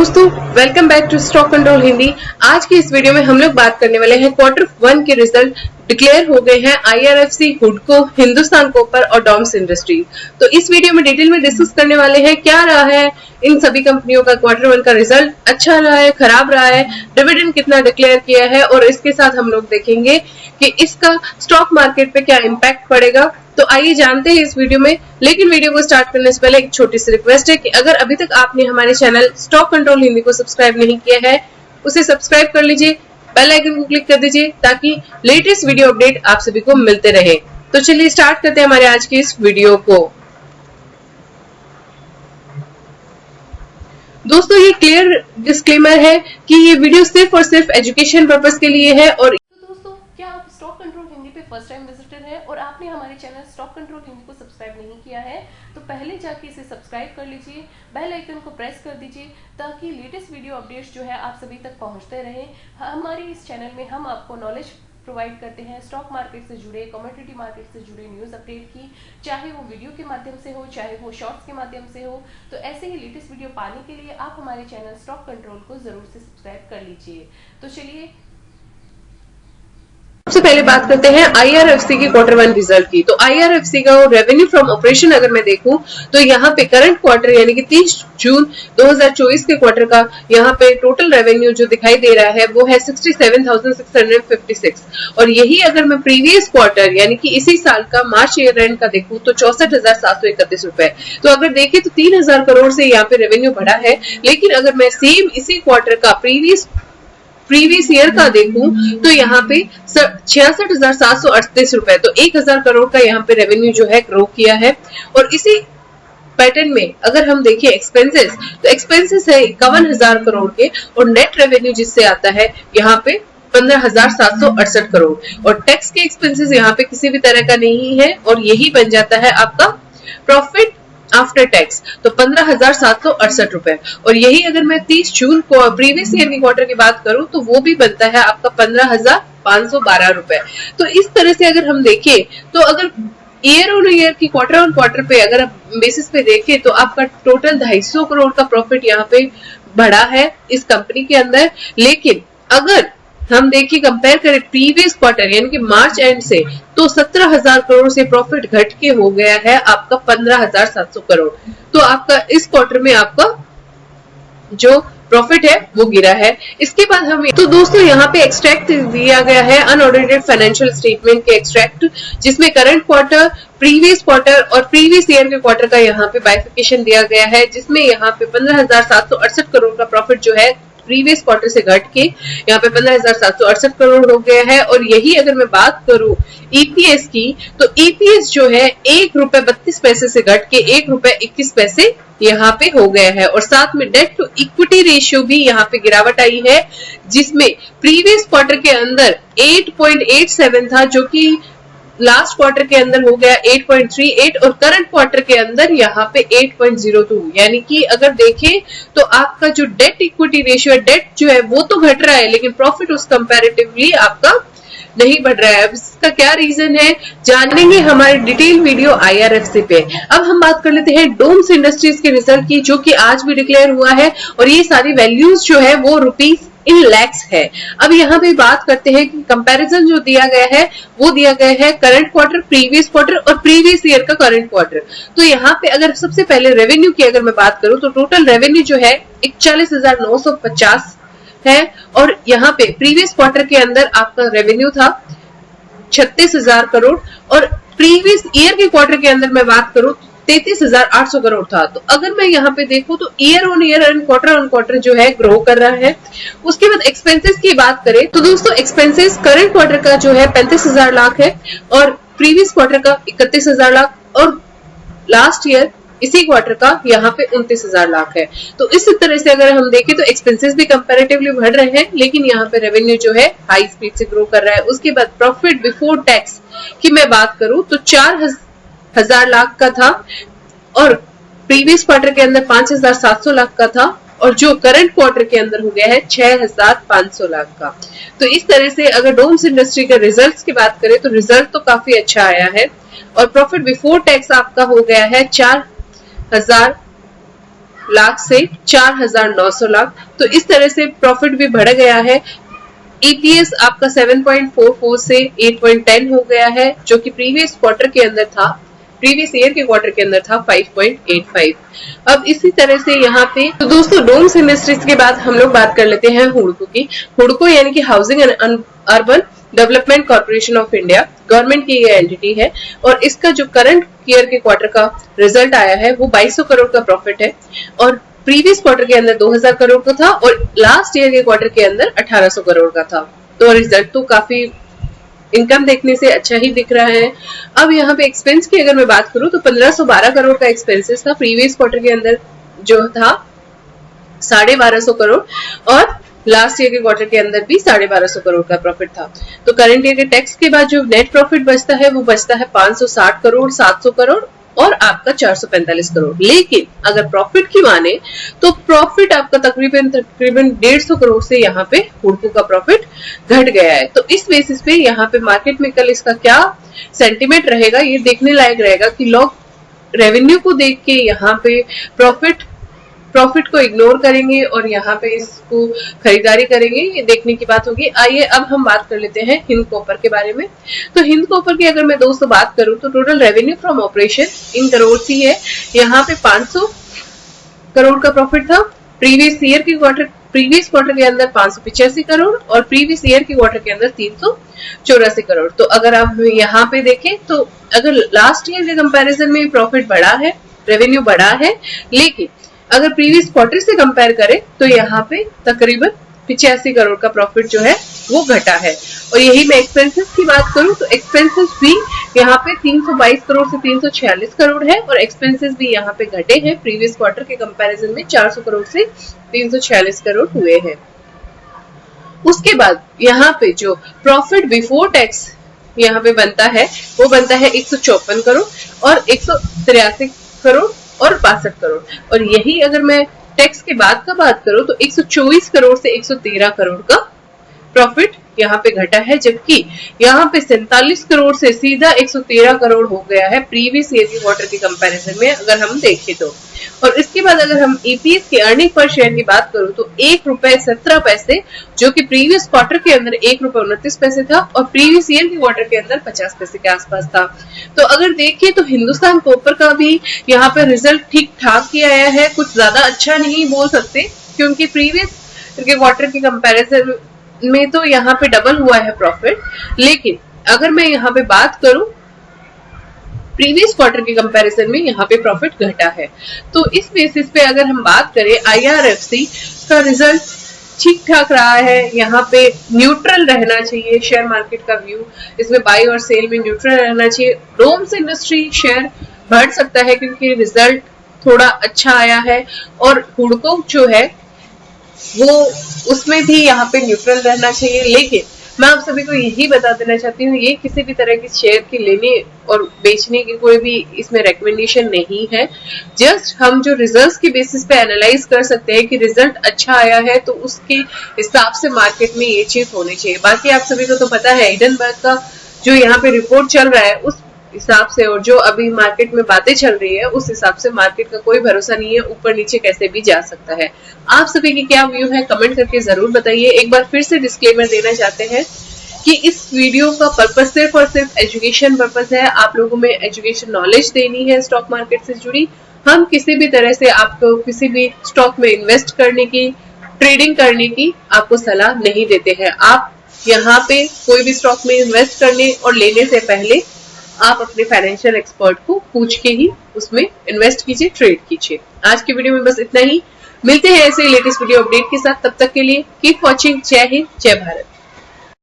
दोस्तों welcome back to stock control Hindi. आज की इस वीडियो में हम लोग बात करने वाले हैं Q1 के रिजल्ट डिक्लेयर हो गए हैं IRFC, हुडको, हिंदुस्तान कॉपर और डॉम्स इंडस्ट्रीज। तो इस वीडियो में डिटेल में डिस्कस करने वाले हैं क्या रहा है इन सभी कंपनियों का Q1 का रिजल्ट, अच्छा रहा है, खराब रहा है, डिविडेंड कितना डिक्लेयर किया है और इसके साथ हम लोग देखेंगे कि इसका स्टॉक मार्केट पे क्या इम्पैक्ट पड़ेगा। तो आइए जानते हैं इस वीडियो में। लेकिन वीडियो को स्टार्ट करने से पहले एक छोटी सी रिक्वेस्ट है कि अगर अभी तक आपने हमारे चैनल स्टॉक कंट्रोल हिंदी को सब्सक्राइब नहीं किया है, उसे सब्सक्राइब कर लीजिए, बेल आइकन को क्लिक कर दीजिए ताकि लेटेस्ट वीडियो अपडेट आप सभी को मिलते रहे। तो चलिए स्टार्ट करते हैं हमारे आज की इस वीडियो को। दोस्तों ये क्लियर डिस्क्लेमर है कि ये वीडियो सिर्फ और सिर्फ एजुकेशन पर्पस के लिए है। और दोस्तों क्या आप स्टॉक कंट्रोल हिंदी पे फर्स्ट टाइम विजिटर हैं और आपने हमारे चैनल स्टॉक कंट्रोल हिंदी को सब्सक्राइब नहीं किया है तो पहले जाके इसे सब्सक्राइब कर लीजिए, बेल आइकन को प्रेस कर दीजिए ताकि लेटेस्ट वीडियो अपडेट्स जो है आप सभी तक पहुंचते रहें। हमारे इस चैनल में हम आपको नॉलेज प्रोवाइड करते हैं स्टॉक मार्केट से जुड़े, कमोडिटी मार्केट से जुड़े न्यूज़ अपडेट की, चाहे वो वीडियो के माध्यम से हो, चाहे वो शॉर्ट्स के माध्यम से हो। तो ऐसे ही लेटेस्ट वीडियो पाने के लिए आप हमारे चैनल स्टॉक कंट्रोल को जरूर से सब्सक्राइब कर लीजिए। तो चलिए सबसे पहले बात करते हैं IRFC के Q1 रिजल्ट की। तो IRFC का रेवेन्यू फ्रॉम ऑपरेशन अगर मैं देखूं तो यहाँ पे करंट क्वार्टर यानी कि 30 जून 2024 के क्वार्टर का यहाँ पे टोटल रेवेन्यू जो दिखाई दे रहा है वो है 67,656 और यही अगर मैं प्रीवियस क्वार्टर यानी कि इसी साल का मार्च ईयर एंड का देखूं तो 64,731 रुपए। तो अगर देखें तो 3,000 करोड़ से यहाँ पे रेवेन्यू बढ़ा है। लेकिन अगर मैं सेम इसी क्वार्टर का प्रीवियस ईयर का देखूं तो यहाँ पे 66,738 रुपए, तो 1,000 करोड़ का यहाँ पे रेवेन्यू जो है ग्रो किया है। और इसी पैटर्न में अगर हम देखें एक्सपेंसेस तो एक्सपेंसेस है 51,000 करोड़ के और नेट रेवेन्यू जिससे आता है यहाँ पे 15,768 करोड़ और टैक्स के एक्सपेंसेस यहाँ पे किसी भी तरह का नहीं है और यही बन जाता है आपका प्रॉफिट आफ्टर टैक्स, तो 15,768 रुपए। और यही अगर मैं 30 जून को प्रीवियस ईयर की क्वार्टर की बात करूं तो वो भी बनता है आपका 15,512 रुपए। तो इस तरह से अगर हम देखें तो अगर ईयर ऑन ईयर की क्वार्टर ऑन क्वार्टर पे अगर बेसिस पे देखें तो आपका टोटल 250 करोड़ का प्रॉफिट यहाँ पे बढ़ा है इस कंपनी के अंदर। लेकिन अगर हम देखिए कंपेयर करें प्रीवियस क्वार्टर यानी कि मार्च एंड से तो 17,000 करोड़ से प्रॉफिट घट के हो गया है आपका 15,700 करोड़। तो आपका इस क्वार्टर में आपका जो प्रॉफिट है वो गिरा है। इसके बाद हम तो दोस्तों यहाँ पे एक्सट्रैक्ट दिया गया है अनऑडिटेड फाइनेंशियल स्टेटमेंट के एक्सट्रैक्ट, जिसमें करंट क्वार्टर, प्रीवियस क्वार्टर और प्रीवियस ईयर के क्वार्टर का यहाँ पे बाइफिकेशन दिया गया है, जिसमें यहाँ पे 15,768 करोड़ का प्रॉफिट जो है प्रीवियस क्वार्टर से घट के यहाँ पे 15,768 करोड़ हो गया है। और यही अगर मैं बात करूं EPS की तो EPS जो है ₹1.32 से घट के ₹1.21 यहाँ पे हो गया है। और साथ में डेट टू इक्विटी रेशियो भी यहाँ पे गिरावट आई है, जिसमें प्रीवियस क्वार्टर के अंदर 8.87 था जो कि लास्ट क्वार्टर के अंदर हो गया 8.38 और करंट क्वार्टर के अंदर यहाँ पे 8.02। यानी कि अगर देखें तो आपका जो डेट इक्विटी रेशियो है, डेट जो है वो तो घट रहा है लेकिन प्रॉफिट उस कंपैरेटिवली आपका नहीं बढ़ रहा है। अब इसका क्या रीजन है जानेंगे हमारे डिटेल वीडियो IRFC पे। अब हम बात कर लेते हैं डोम्स इंडस्ट्रीज के रिजल्ट की, जो कि आज भी डिक्लेयर हुआ है और ये सारी वैल्यूज जो है वो रुपीस इन लैक्स है। अब यहाँ पे बात करते हैं कि कंपैरिजन जो दिया गया है वो दिया गया है करंट क्वार्टर, प्रीवियस क्वार्टर और प्रीवियस ईयर का करंट क्वार्टर। तो यहाँ पे अगर सबसे पहले रेवेन्यू की अगर मैं बात करूं तो टोटल रेवेन्यू जो है 41,950 है और यहाँ पे प्रीवियस क्वार्टर के अंदर आपका रेवेन्यू था 36,000 करोड़ और प्रीवियस ईयर के क्वार्टर के अंदर मैं बात करूं 33,800 करोड़ था। तो अगर मैं यहाँ पे देखूं तो year on year and quarter on quarter जो है ग्रो कर रहा है। उसके बाद एक्सपेंसेस की बात करें तो दोस्तों एक्सपेंसेस करंट क्वार्टर का जो है 35,000 लाख है और प्रीवियस क्वार्टर का 31,000 लाख और लास्ट ईयर इसी क्वार्टर का यहाँ पे 29,000 लाख है। तो इस तरह से अगर हम देखें तो एक्सपेंसेस भी कंपैरेटिवली बढ़ रहे हैं लेकिन यहाँ पे रेवेन्यू जो है हाई स्पीड से ग्रो कर रहा है। उसके बाद प्रॉफिट बिफोर टैक्स की मैं बात करूं तो 4,000 लाख का था और प्रीवियस क्वार्टर के अंदर 5,700 लाख का था और जो करंट क्वार्टर के अंदर हो गया है 6,500 लाख का। तो इस तरह से अगर डोम्स इंडस्ट्री के रिजल्ट्स की बात करें तो रिजल्ट तो काफी अच्छा आया है और प्रॉफिट बिफोर टैक्स आपका हो गया है 4,000 लाख से 4,900 लाख। तो इस तरह से प्रॉफिट भी बढ़ गया है। EPS आपका 7.44 से 8.10 हो गया है, जो कि प्रीवियस क्वार्टर के अंदर था, प्रीवियस ईयर के क्वार्टर के अंदर था 5.85। अब इसी तरह से यहाँ पे तो दोस्तों डोम्स इंडस्ट्रीज के बाद हम लोग बात कर लेते हैं हुडको की। हुडको यानी कि housing and urban development corporation of India, government की ये एंटिटी है और इसका जो करंट ईयर के क्वार्टर का रिजल्ट आया है वो 2200 करोड़ का प्रॉफिट है और प्रीवियस क्वार्टर के अंदर 2000 करोड़ का था और लास्ट ईयर के क्वार्टर के अंदर 1800 करोड़ का था। तो रिजल्ट तो काफी इनकम देखने से अच्छा ही दिख रहा है। अब यहाँ पे एक्सपेंस की अगर मैं बात करूं तो 1512 करोड़ का एक्सपेंसेस था, प्रीवियस क्वार्टर के अंदर जो था 1250 करोड़ और लास्ट ईयर के क्वार्टर के अंदर भी 1250 करोड़ का प्रॉफिट था। तो करंट ईयर के टैक्स के बाद जो नेट प्रॉफिट बचता है वो बचता है 560 करोड़, 700 करोड़ और आपका 445 करोड़। लेकिन अगर प्रॉफिट की माने तो प्रॉफिट आपका तकरीबन 150 करोड़ से यहाँ पे हुडको का प्रॉफिट घट गया है। तो इस बेसिस पे यहाँ पे मार्केट में कल इसका क्या सेंटिमेंट रहेगा ये देखने लायक रहेगा कि लोग रेवेन्यू को देख के यहाँ पे प्रॉफिट को इग्नोर करेंगे और यहाँ पे इसको खरीदारी करेंगे, ये देखने की बात होगी। आइए अब हम बात कर लेते हैं हिंद कॉपर के बारे में। तो हिंद कॉपर की अगर मैं दोस्तों बात करूं तो total revenue from operation in crore ही है। यहाँ पे 500 करोड़ का प्रॉफिट था, प्रीवियस क्वार्टर के अंदर 585 करोड़ और प्रीवियस ईयर के क्वार्टर के अंदर 384 करोड़। तो अगर आप यहाँ पे देखें तो अगर लास्ट ईयर के कंपैरिजन में प्रॉफिट बढ़ा है, रेवेन्यू बढ़ा है, लेकिन अगर प्रीवियस क्वार्टर से कंपेयर करें तो यहाँ पे तकरीबन 85 करोड़ का प्रॉफिट जो है वो घटा है। और यही मैं एक्सपेंसेस की बात करूं तो एक्सपेंसेस भी यहाँ पे 322 करोड़ से 346 करोड़ है और एक्सपेंसेस भी यहाँ पे घटे हैं, प्रीवियस क्वार्टर के कंपैरिजन में 400 करोड़ से 346 करोड़ हुए हैं। उसके बाद यहाँ पे जो प्रॉफिट बिफोर टैक्स यहाँ पे बनता है वो बनता है 154 करोड़ और 183 करोड़ और 62 करोड़। और यही अगर मैं टैक्स के बाद का बात करूं तो 124 करोड़ से 113 करोड़ का प्रॉफिट यहाँ पे घटा है, जबकि यहाँ पे 47 करोड़ से सीधा 113 करोड़ हो गया है प्रीवियस ईयर के क्वार्टर के कंपैरिजन में अगर हम देखें तो। और इसके बाद अगर हम EPS की अर्निंग पर शेयर की बात करूं तो 1 रुपए 17 पैसे जो कि प्रीवियस क्वार्टर के अंदर 1 रुपए 29 पैसे था और प्रीवियस ईयर के क्वार्टर के अंदर 50 पैसे के आसपास था। तो अगर देखें तो हिंदुस्तान कॉपर का भी यहाँ पे रिजल्ट ठीक ठाक ही आया है, कुछ ज्यादा अच्छा नहीं बोल सकते क्योंकि प्रीवियस के क्वार्टर के कंपैरिजन में तो यहाँ पे डबल हुआ है प्रॉफिट। लेकिन अगर मैं यहाँ पे बात करूं प्रीवियस क्वार्टर के कंपैरिजन में यहाँ पे प्रॉफिट घटा है। तो इस बेसिस पे अगर हम बात करें IRFC का रिजल्ट ठीक ठाक रहा है, यहाँ पे न्यूट्रल रहना चाहिए शेयर मार्केट का व्यू, इसमें बाई और सेल में न्यूट्रल रहना चाहिए। डोम्स इंडस्ट्री शेयर बढ़ सकता है क्योंकि रिजल्ट थोड़ा अच्छा आया है और हुडको जो है वो उसमें भी यहाँ पे न्यूट्रल रहना चाहिए। लेकिन मैं आप सभी को यही बता देना चाहती हूँ ये किसी भी तरह की शेयर की लेने और बेचने की कोई भी इसमें रेकमेंडेशन नहीं है। जस्ट हम जो रिजल्ट्स के बेसिस पे एनालाइज कर सकते हैं कि रिजल्ट अच्छा आया है तो उसके हिसाब से मार्केट में ये चीज होनी चाहिए। बाकी आप सभी को तो पता है हिडेनबर्ग का जो यहाँ पे रिपोर्ट चल रहा है उस हिसाब से और जो अभी मार्केट में बातें चल रही है उस हिसाब से मार्केट का कोई भरोसा नहीं है, ऊपर नीचे कैसे भी जा सकता है। आप सभी की क्या व्यू है कमेंट करके जरूर बताइए। एक बार फिर से डिस्क्लेमर देना चाहते हैं कि इस वीडियो का पर्पस सिर्फ और सिर्फ एजुकेशन पर्पस है, आप लोगों में एजुकेशन नॉलेज देनी है स्टॉक मार्केट से जुड़ी। हम किसी भी तरह से आपको किसी भी स्टॉक में इन्वेस्ट करने की, ट्रेडिंग करने की आपको सलाह नहीं देते हैं। आप यहाँ पे कोई भी स्टॉक में इन्वेस्ट करने और लेने से पहले आप अपने फाइनेंशियल एक्सपर्ट को पूछ के ही उसमें इन्वेस्ट कीजिए, ट्रेड कीजिए। आज की वीडियो में बस इतना ही, मिलते हैं ऐसे लेटेस्ट वीडियो अपडेट के साथ, तब तक के लिए कीप वॉचिंग। जय हिंद, जय भारत।